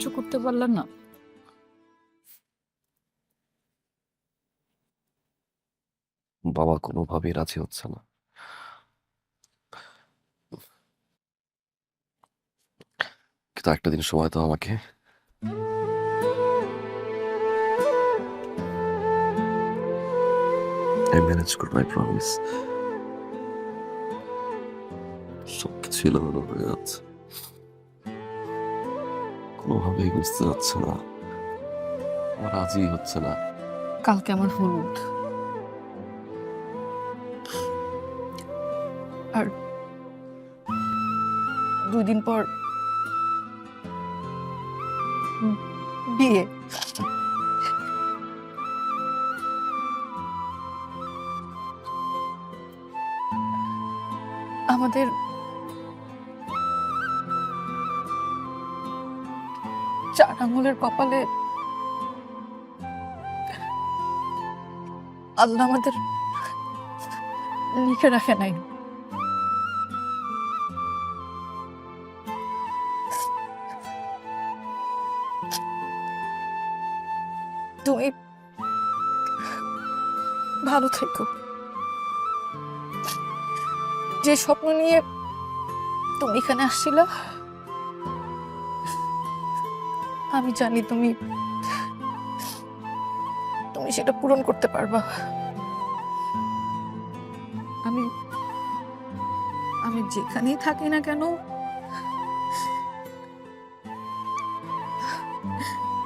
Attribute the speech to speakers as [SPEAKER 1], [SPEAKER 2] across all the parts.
[SPEAKER 1] সহ্য করতে পারলাম না?
[SPEAKER 2] বাবা কোনোভাবেই রাজি হচ্ছে না। কিন্তু একটা দিন সময় দাও আমাকে। আমি ম্যানেজ করবো, I promise। সবকিছু এলোমেলো হয়ে যাচ্ছে। কোনোভাবেই বুঝতে যাচ্ছে না। আমার রাজি হচ্ছে না।
[SPEAKER 1] কালকে আমার হলুদ, আর 2 দিন পর বিয়ে। আমাদের 4 আঙুলের কপালে আল্লাহ আমাদের লিখে রাখে নাই। তুমি ভালো থেকো। যে স্বপ্ন নিয়ে তুমি এখানে আসছিলা, আমি জানি তুমি তুমি সেটা পূরণ করতে পারবা। আমি আমি যেখানেই থাকি না কেন,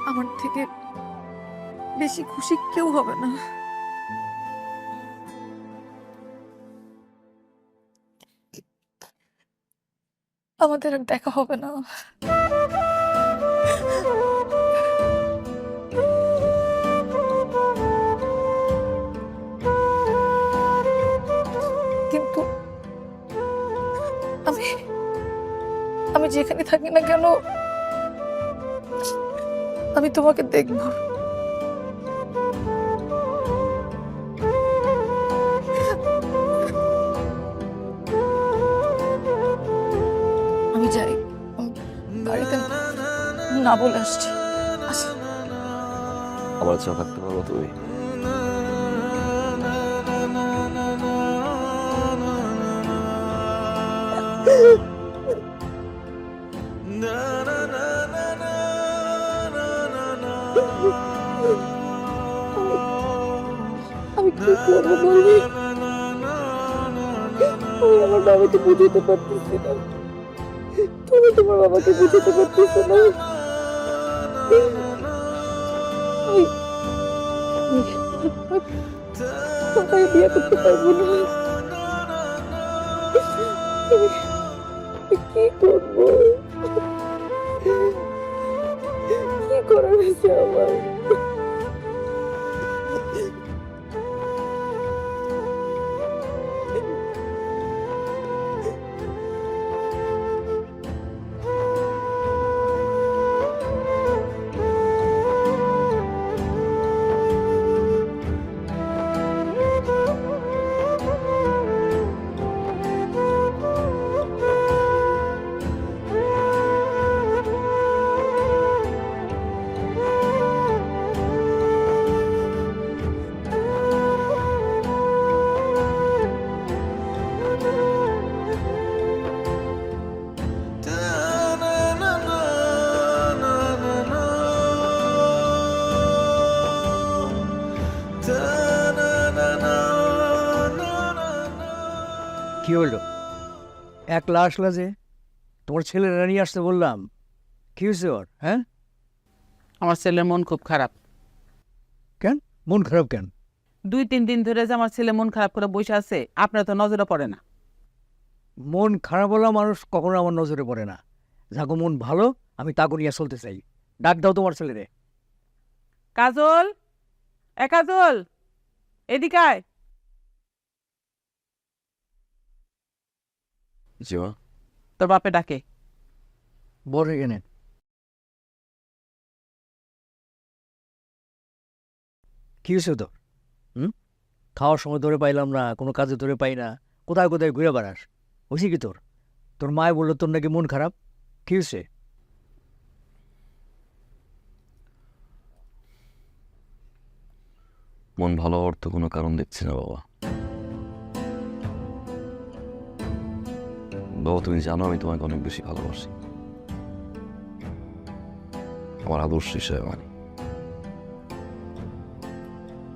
[SPEAKER 1] আমার থেকে বেশি খুশি কেউ হবে না। আমাদের আর দেখা হবে না। কিন্তু আমি আমি যেখানে থাকি না কেন, আমি তোমাকে দেখব। আমি যাই, বাড়িতে না বলে আসছি। আসি।
[SPEAKER 2] আমার চা থাকতে পারবো তুমি?
[SPEAKER 3] আমি কি করবো বলবি? আমি আমার বাবাকে বুঝাতে পারতেছি না, তুমি তোমার বাবাকে বুঝাতে পারতেছো না। আমি বিয়ে করতে পারবো না। আমি কি করবো? কি করার আছে আমার?
[SPEAKER 4] কি হলো? একলা আসলা যে? তোমার ছেলেরা নিয়ে আসতে বললাম। কি হয়েছে ওর? হ্যাঁ,
[SPEAKER 5] আমার ছেলের মন খুব খারাপ।
[SPEAKER 4] কেন মন খারাপ কেন?
[SPEAKER 5] 2-3 দিন ধরে যে আমার ছেলে মন খারাপ করে বসে আছে, আপনার তো নজরে পড়ে না।
[SPEAKER 4] মন খারাপ হলে মানুষ কখনো আমার নজরে পড়ে না। যাগো মন ভালো, আমি তাকে নিয়ে চলতে চাই। ডাক দাও তোমার ছেলেরে।
[SPEAKER 5] কাজল, এ কাজল, এদিকে আয়।
[SPEAKER 2] জি মা।
[SPEAKER 5] তোর বাপে ডাকে।
[SPEAKER 4] বড় এখানে। কি হয়েছে তোর? খাওয়ার সময় ধরে পাইলাম না, কোনো কাজে ধরে পাই না, কোথায় কোথায় ঘুরে বেড়াস। হয়েছে কি তোর? তোর মায় বললো তোর নাকি মন খারাপ। কি হয়েছে?
[SPEAKER 2] মন ভালো হওয়ার তো কোনো কারণ দেখছি না বাবা। বাবা, তুমি জানো আমি তোমাকে অনেক বেশি ভালোবাসি, আমার আদর্শ হিসেবে মানি।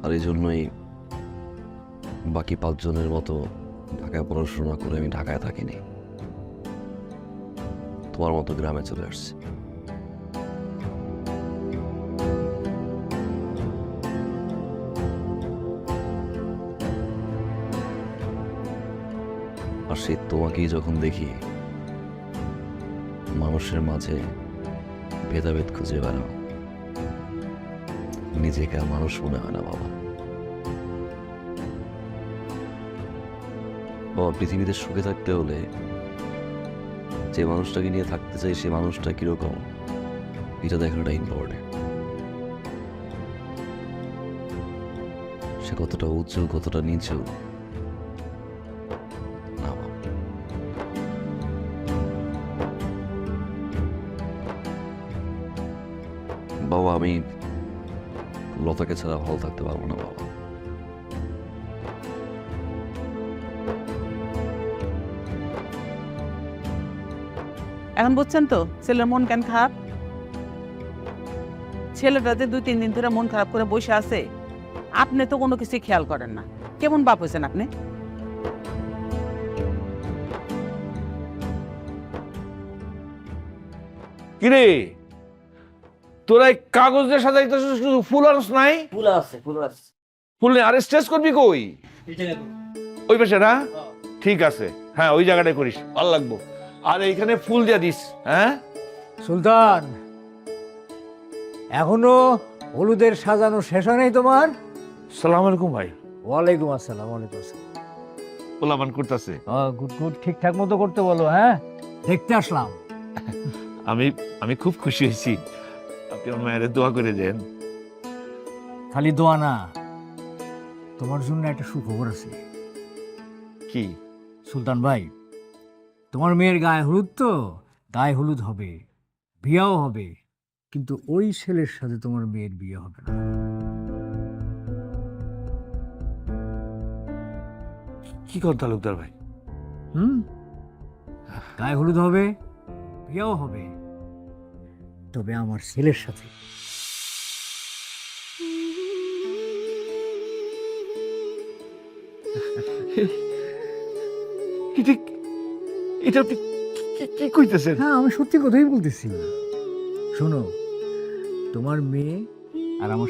[SPEAKER 2] আর এই জন্যই বাকি 5 জনের মতো ঢাকায় পড়াশোনা করে আমি ঢাকায় থাকিনি, তোমার মতো গ্রামে চলে আসছি। আর সে তোমাকেই যখন দেখি মানুষের মাঝে ভেদাভেদ খুঁজে বেড়াও, নিজেকে আর মানুষ মনে হয় না বাবা। বাবা, পৃথিবীতে সুখে থাকতে হলে যে মানুষটাকে নিয়ে থাকতে চাই সে মানুষটা কিরকম এটা দেখানোটা ইম্পর্টেন্ট। সে কতটা উজ্জ্বল, কতটা নিচু না বাবা। বাবা, আমি লতাকে ছাড়া ভালো থাকতে পারবো না বাবা।
[SPEAKER 5] এখন বুঝছেন তো ছেলের মন কেন খারাপ? ছেলেটা যে 2-3 দিন ধরে মন খারাপ করে বসে আছে, আপনি তো কোনো কিছু খেয়াল করেন না। কেমন বাপ হয়েছেন আপনি?
[SPEAKER 6] কিরে, তোরা এই কাগজ দিয়ে সাজাইতেছিস, শুধু ফুল আনস নাই? ফুল নেই, আর স্টেজ করবি কই? ওই পাশে না? ঠিক আছে, হ্যাঁ ওই জায়গাটায় করিস, ভালো লাগবো। আর এইখানে ফুল দিয়ে দিস। হ্যাঁ
[SPEAKER 4] সুলতান, এখনো হলুদের সাজানো শেষ হয় নাই তোমার?
[SPEAKER 6] সালাম আলাইকুম ভাই।
[SPEAKER 4] ওয়ালাইকুম আসসালাম। ওয়ালাইকুম আসসালাম।
[SPEAKER 6] পোলাপান করতেছে।
[SPEAKER 4] গুড গুড, ঠিকঠাক মতো করতে বলো। হ্যাঁ, দেখতে আসলাম।
[SPEAKER 6] আমি খুব খুশি হয়েছি, আপনি আমার মায়ের দোয়া করে দেন।
[SPEAKER 4] খালি দোয়া না, তোমার জন্য একটা সুখবর আছে।
[SPEAKER 6] কি?
[SPEAKER 4] সুলতান ভাই, তোমার মেয়ের গায়ে হলুদ তো, গায়ে হলুদ হবে, বিয়েও হবে, কিন্তু ওই ছেলের সাথে তোমার মেয়ের বিয়ে হবে না।
[SPEAKER 6] কি কর তালুকদার ভাই?
[SPEAKER 4] গায়ে হলুদ হবে, বিয়েও হবে, তবে আমার ছেলের সাথে।
[SPEAKER 6] এটা আপনি কি কইতেছেন?
[SPEAKER 4] হ্যাঁ, আমি সত্যি কথাই বলতেছি। শোনো, তোমার মেয়ে আর আমার